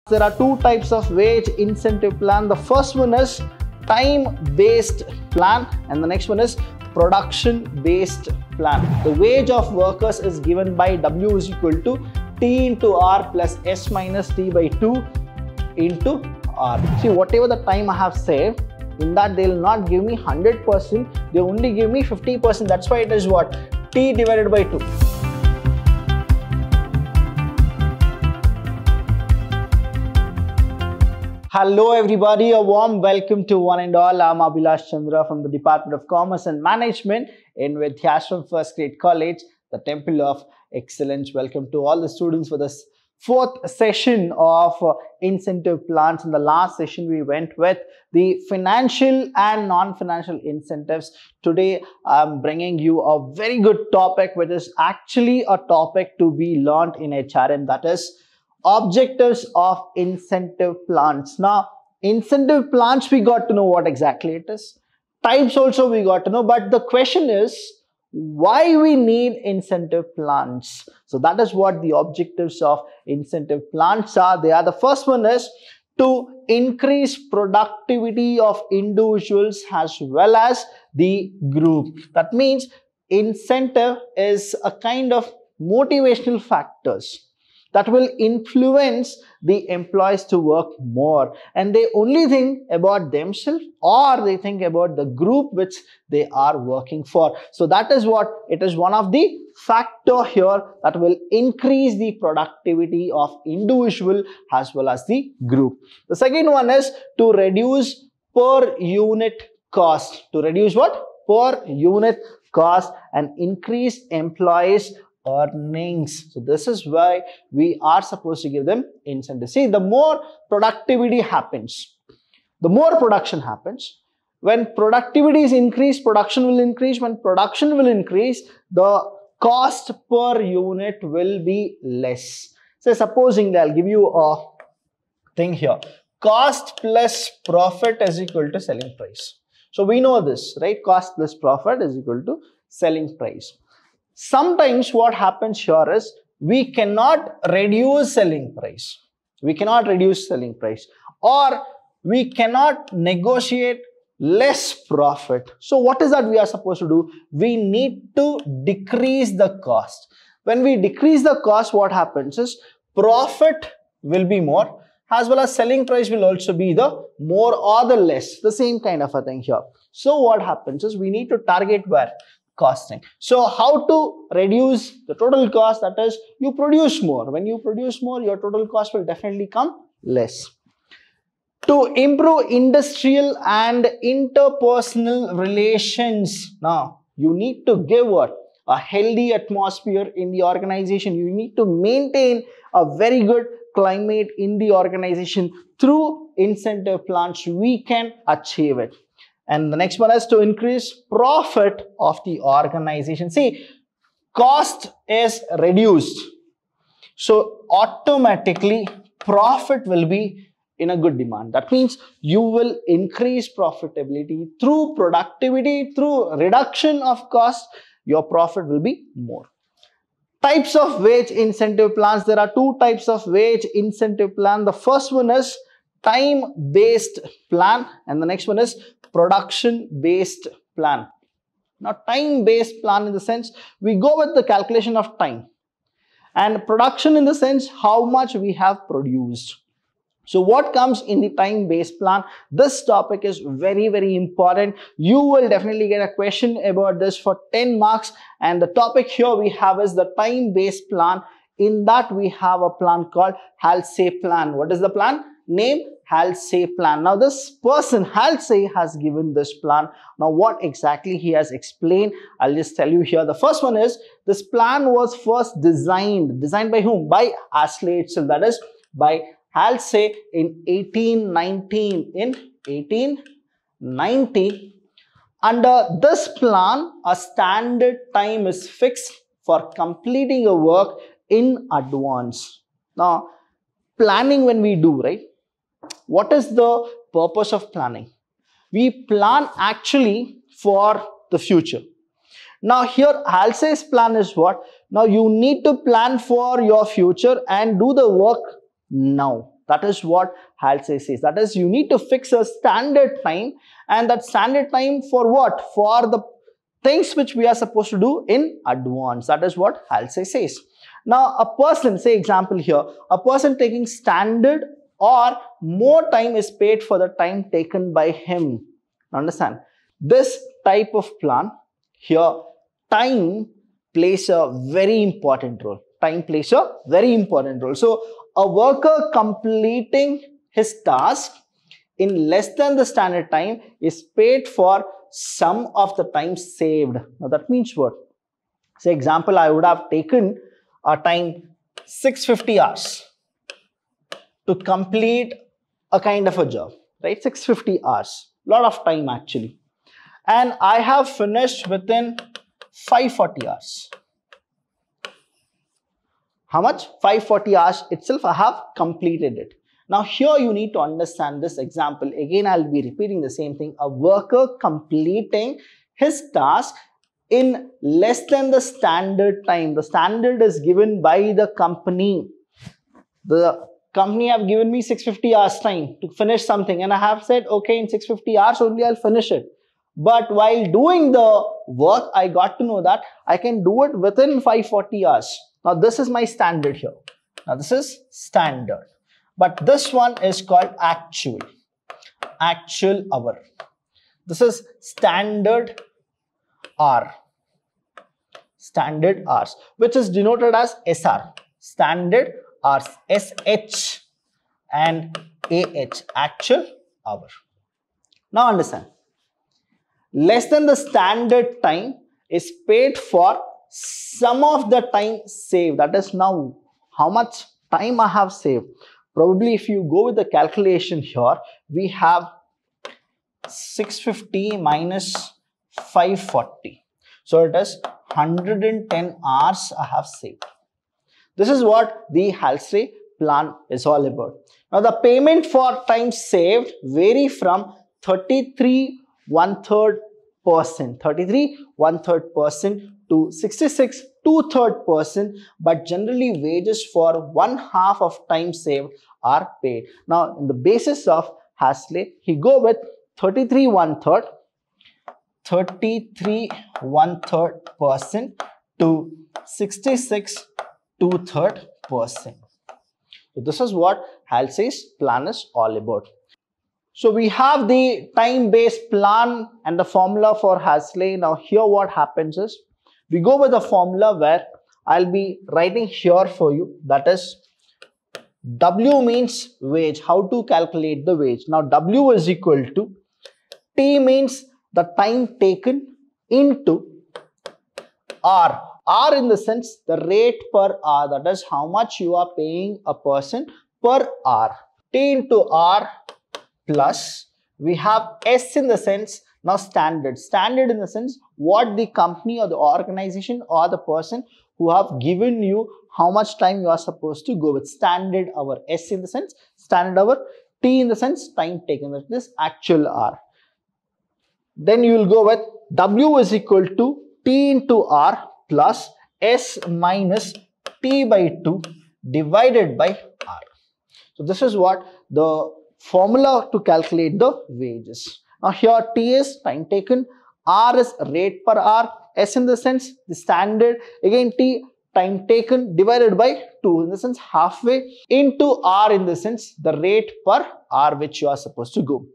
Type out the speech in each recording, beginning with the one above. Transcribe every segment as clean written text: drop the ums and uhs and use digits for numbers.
There are two types of wage incentive plan. The first one is time-based plan and the next one is production-based plan. The wage of workers is given by W is equal to T into R plus S minus T by 2 into R. See, whatever the time I have saved, in that they will not give me 100%, they only give me 50%. That's why it is what? T divided by 2. Hello everybody, a warm welcome to one and all. I'm Abhilash Chandra from the Department of Commerce and Management in Vidhyashram First Grade College, the Temple of Excellence. Welcome to all the students for this fourth session of incentive plans. In the last session, we went with the financial and non-financial incentives. Today, I'm bringing you a very good topic, which is actually a topic to be learned in HRM, that is objectives of incentive plans. Now, incentive plans, we got to know what exactly it is. Types also we got to know, but the question is, why we need incentive plans? So that is what the objectives of incentive plans are. They are, the first one is to increase productivity of individuals as well as the group. That means incentive is a kind of motivational factors that will influence the employees to work more, and they only think about themselves or they think about the group which they are working for. So that is what it is, one of the factor here that will increase the productivity of individual as well as the group. The second one is to reduce per unit cost. To reduce what? Per unit cost and increase employees earnings. So this is why we are supposed to give them incentives. See, the more productivity happens, the more production happens. When productivity is increased, production will increase. When production will increase, the cost per unit will be less. So supposing I'll give you a thing here. Cost plus profit is equal to selling price. So we know this, right? Cost plus profit is equal to selling price. Sometimes what happens here is we cannot reduce selling price. We cannot reduce selling price, or we cannot negotiate less profit. So what is that we are supposed to do? We need to decrease the cost. When we decrease the cost, what happens is profit will be more as well as selling price will also be the more or the less, the same kind of a thing here. So what happens is we need to target where? Costing. So how to reduce the total cost? That is, you produce more. When you produce more, your total cost will definitely come less. To improve industrial and interpersonal relations. Now, you need to give what? A healthy atmosphere in the organization. You need to maintain a very good climate in the organization. Through incentive plans, we can achieve it. And the next one is to increase profit of the organization. See, cost is reduced. So automatically profit will be in a good demand. That means you will increase profitability through productivity, through reduction of cost, your profit will be more. Types of wage incentive plans. There are two types of wage incentive plan. The first one is time-based plan and the next one is production-based plan. Now, time-based plan in the sense we go with the calculation of time, and production in the sense how much we have produced. So what comes in the time-based plan? This topic is very, very important. You will definitely get a question about this for 10 marks, and the topic here we have is the time-based plan. In that we have a plan called Halsey plan. What is the plan? Name Halsey plan. Now this person Halsey has given this plan. Now what exactly he has explained, I'll just tell you here. The first one is this plan was first designed by whom? By Halsey itself, that is by Halsey in 1819. In 1890, under this plan, a standard time is fixed for completing a work in advance. Now, planning when we do, right? What is the purpose of planning? We plan actually for the future. Now here Halsey's plan is what? Now you need to plan for your future and do the work now. That is what Halsey says. That is, you need to fix a standard time, and that standard time for what? For the things which we are supposed to do in advance. That is what Halsey says. Now, a person, say example here, a person taking standard or more time is paid for the time taken by him. Understand? This type of plan here, time plays a very important role. Time plays a very important role. So, a worker completing his task in less than the standard time is paid for some of the time saved. Now, that means what? Say example, I would have taken a time 650 hours to complete a kind of a job, right? 650 hours, lot of time actually. And I have finished within 540 hours. How much? 540 hours itself I have completed it. Now here you need to understand this example. Again, I'll be repeating the same thing. A worker completing his task in less than the standard time. The standard is given by the company. The company have given me 650 hours time to finish something, and I have said, okay, in 650 hours only I'll finish it. But while doing the work, I got to know that I can do it within 540 hours. Now this is my standard here. Now this is standard. But this one is called actual hour. This is standard hour. Standard hours, which is denoted as SR. Standard hours, SH and AH, actual hour. Now understand. Less than the standard time is paid for some of the time saved. That is now how much time I have saved. Probably if you go with the calculation here, we have 650 minus 540. So it is 110 hours I have saved. This is what the Halsey plan is all about. Now the payment for time saved vary from 33 1/3% to 66 2/3%, but generally wages for 1/2 of time saved are paid. Now, in the basis of Halsey, he go with 33 1/3% to 66 2/3%. So this is what Halsey's plan is all about. So we have the time-based plan and the formula for Halsey. Now here what happens is, we go with a formula where I'll be writing here for you. That is, W means wage. How to calculate the wage? Now W is equal to T means the time taken into R. R in the sense the rate per hour. That is how much you are paying a person per hour. T into R plus we have S in the sense now standard. Standard in the sense what the company or the organization or the person who have given you how much time you are supposed to go with. Standard hour. S in the sense standard hour. T in the sense time taken. That is actual hour. Then you will go with W is equal to T into R plus S minus T by 2 divided by R. So this is what the formula to calculate the wages. Now here T is time taken, R is rate per hour, S in the sense the standard, again T time taken divided by 2 in the sense halfway, into R in the sense the rate per hour which you are supposed to go.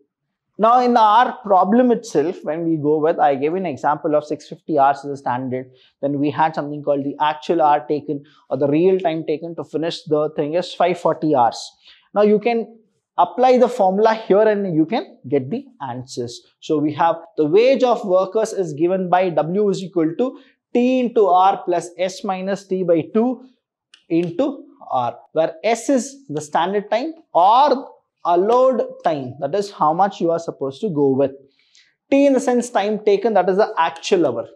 Now in our problem itself, when we go with, I gave an example of 650 hours as a standard. Then we had something called the actual hour taken or the real time taken to finish the thing is 540 hours. Now you can apply the formula here and you can get the answers. So we have the wage of workers is given by W is equal to T into R plus S minus T by 2 into R, where S is the standard time or allowed time, that is how much you are supposed to go with. T in the sense time taken, that is the actual hour,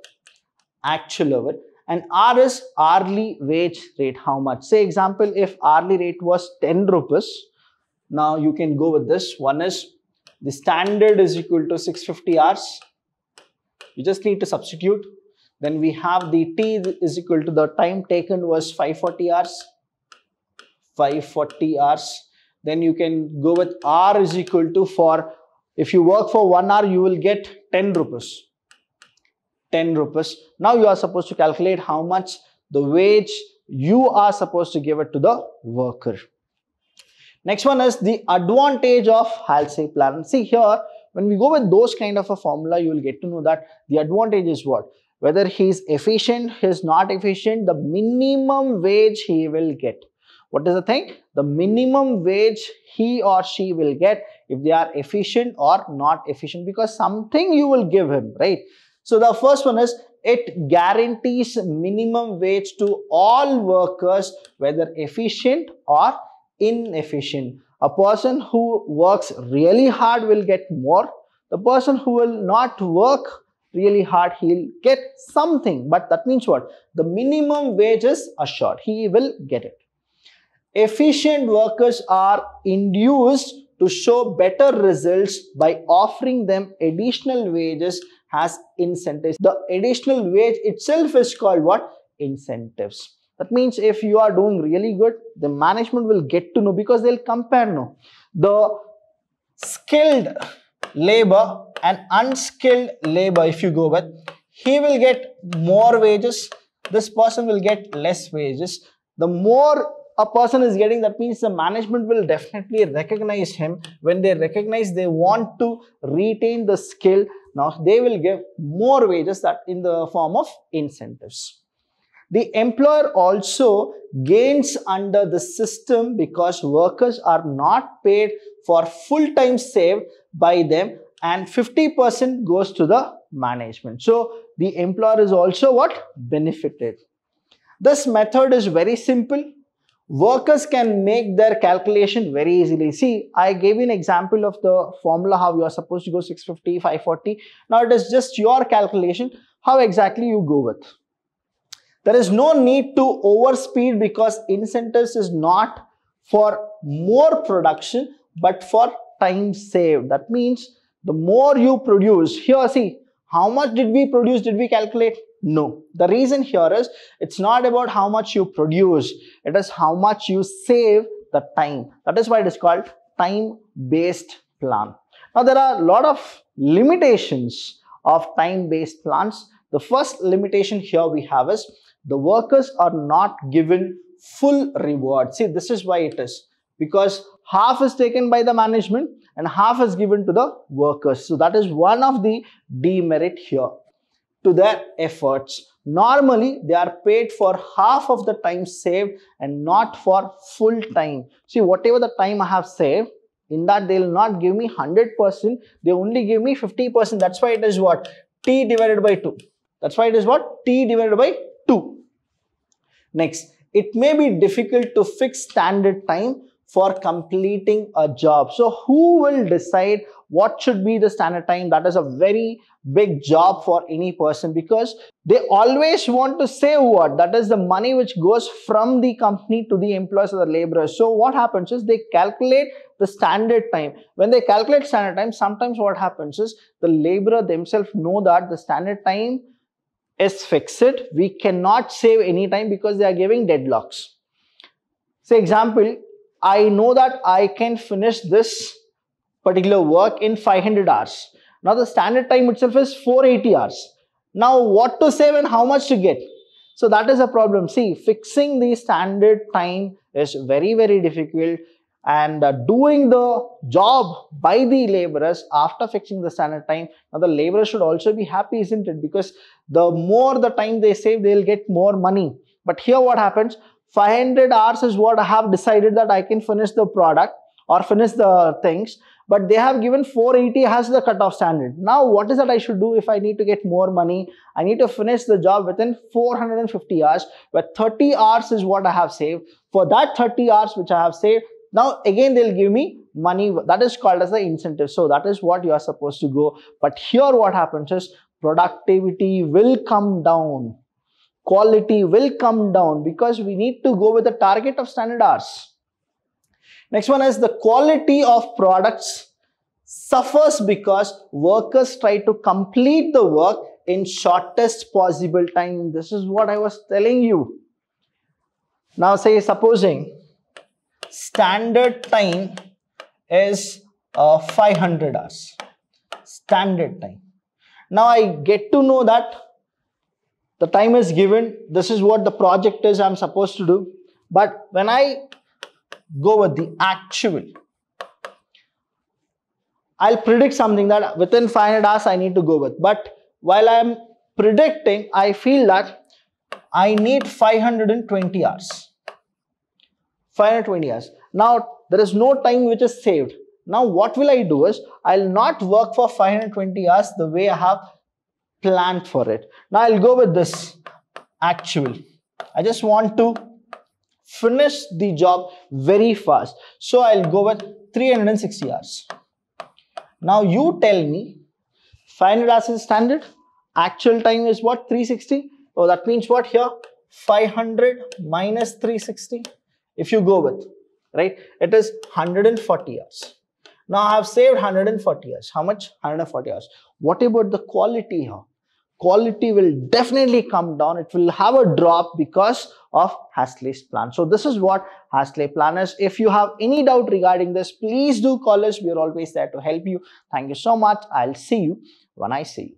and R is hourly wage rate, how much. Say example, if hourly rate was 10 rupees, now you can go with this. One is the standard is equal to 650 hours. You just need to substitute. Then we have the T is equal to the time taken was 540 hours. then you can go with R is equal to, for if you work for 1 hour, you will get 10 rupees. 10 rupees. Now you are supposed to calculate how much the wage you are supposed to give it to the worker. Next one is the advantage of HALSAY plan. See here, when we go with those kind of a formula, you will get to know that the advantage is what? Whether he is efficient, he is not efficient, the minimum wage he will get. What is the thing? The minimum wage he or she will get if they are efficient or not efficient, because something you will give him, right? So the first one is, it guarantees minimum wage to all workers, whether efficient or inefficient. A person who works really hard will get more. The person who will not work really hard, he'll get something. But that means what? The minimum wage is assured. He will get it. Efficient workers are induced to show better results by offering them additional wages as incentives. The additional wage itself is called what? Incentives. That means if you are doing really good, the management will get to know, because they'll compare now. The skilled labor and unskilled labor, if you go with, he will get more wages, this person will get less wages. The more a person is getting, that means the management will definitely recognize him. When they recognize, they want to retain the skill. Now they will give more wages, that in the form of incentives. The employer also gains under the system because workers are not paid for full time saved by them, and 50% goes to the management. So the employer is also what? Benefited. This method is very simple. Workers can make their calculation very easily. See, I gave you an example of the formula, how you are supposed to go 650, 540. Now it is just your calculation, how exactly you go with. There is no need to overspeed, because incentives is not for more production but for time saved. That means the more you produce, here see, how much did we produce, did we calculate? No. The reason here is, it's not about how much you produce, it is how much you save the time. That is why it is called time-based plan. Now there are a lot of limitations of time-based plans. The first limitation here we have is, the workers are not given full reward. See, this is why it is, because half is taken by the management and half is given to the workers. So that is one of the demerit here to their efforts. Normally, they are paid for half of the time saved and not for full time. See, whatever the time I have saved, in that they will not give me 100%, they only give me 50%. That's why it is what? T divided by 2. That's why it is what? T divided by 2. Next, it may be difficult to fix standard time for completing a job. So who will decide what should be the standard time? That is a very big job for any person, because they always want to save what? That is the money which goes from the company to the employees or the laborers. So what happens is, they calculate the standard time. When they calculate standard time, sometimes what happens is, the laborer themselves know that the standard time is fixed. We cannot save any time because they are giving deadlocks. Say example, I know that I can finish this particular work in 500 hours. Now the standard time itself is 480 hours. Now what to save and how much to get? So that is a problem. See, fixing the standard time is very, very difficult, and doing the job by the laborers after fixing the standard time, now the laborers should also be happy, isn't it? Because the more the time they save, they will get more money. But here what happens? 500 hours is what I have decided that I can finish the product or finish the things, but they have given 480 as the cutoff standard. Now what is that I should do if I need to get more money? I need to finish the job within 450 hours, where 30 hours is what I have saved. For that 30 hours which I have saved, now again they'll give me money. That is called as the incentive. So that is what you are supposed to go. But here what happens is, productivity will come down, quality will come down, because we need to go with the target of standard hours. Next one is, the quality of products suffers because workers try to complete the work in shortest possible time. This is what I was telling you. Now say, supposing standard time is 500 hours. Standard time. Now I get to know that the time is given. This is what the project is I'm supposed to do. But when I go with the actual, I'll predict something that within 500 hours I need to go with. But while I'm predicting, I feel that I need 520 hours. 520 hours. Now, there is no time which is saved. Now, what will I do is, I'll not work for 520 hours the way I have planned for it. Now, I'll go with this actual. I just want to finish the job very fast. So, I'll go with 360 hours. Now, you tell me, 500 hours is standard. Actual time is what? 360. Oh, that means what here? 500 minus 360. If you go with, right, it is 140 hours. Now I have saved 140 hours. How much? 140 hours. What about the quality here? Quality will definitely come down. It will have a drop because of Hasley's plan. So this is what Hasley plan is. If you have any doubt regarding this, please do call us. We are always there to help you. Thank you so much. I'll see you when I see you.